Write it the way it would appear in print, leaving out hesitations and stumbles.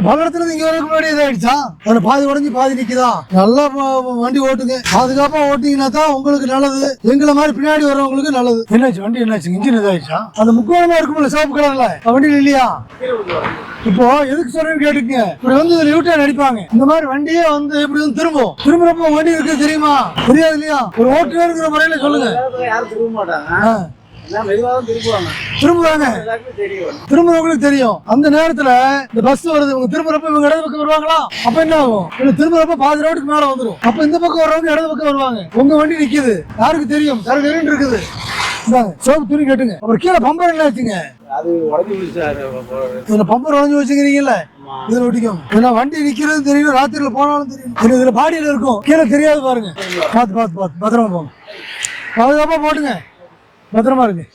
பல்லடத்துல இங்க வரதுக்கு முன்னாடி இதாயிடுச்சா? பாதி உடஞ்சி பாதி நிக்குதா? நல்லா வண்டி ஓட்டுங்க, பாதுகாப்பா ஓட்டிங்கன்னா தான் உங்களுக்கு நல்லது, எங்களை மாதிரி பின்னாடி வரவங்களுக்கு நல்லது. என்னாச்சு வண்டி, என்னாச்சு இன்ஜின் இதாயிடுச்சா? அந்த முக்கியமா இருக்கும்ல சிவப்பு கலர்ல வண்டியில இல்லையா? இப்போ எதுக்கு சொல்றேன்னு கேட்டுங்க. இப்படி வந்து யூட்டர்ன் அடிப்பாங்க, இந்த மாதிரி வண்டியே வந்து இப்படி வந்து திரும்புறப்ப வண்டி இருக்கு தெரியுமா? தெரியாது இல்லையா? ஒரு ஓட்டுநருங்கிற முறையில சொல்லுங்க. திரும்புவாங்க, திரும்புறவங்களுக்கு தெரியும். அந்த நேரத்துல இந்த பஸ் வருது, இவங்க திரும்புறப்ப இவங்க இடது பக்கம் வருவாங்களா? அப்ப என்ன ஆகும்? திரும்புறப்ப பாதி ரோட்டுக்கு மேல வந்துடும். அப்ப இந்த பக்கம் வர்றவங்க இடது பக்கம் வருவாங்க. உங்க வண்டி நிக்குது, யாருக்கு தெரியும்? சரக்கு இருக்குது. சோப்பு துணி கேட்டுங்க. அப்புறம் கீழே பம்பர் என்ன ஆச்சுங்க? பம்பர் உடஞ்சு வச்சுக்கிறீங்கல்ல, இதுல ஒட்டிக்கோங்க. ஏன்னா வண்டி நிக்கிறது தெரியும், ராத்திரில போனாலும் தெரியும். இதுல பாடியில இருக்கும், கீழே தெரியாது பாருங்க. பார்த்து பார்த்து பார்த்து பத்திரமா போங்க, பாதுகாப்பா போட்டுங்க, பத்திரமா இருக்கு.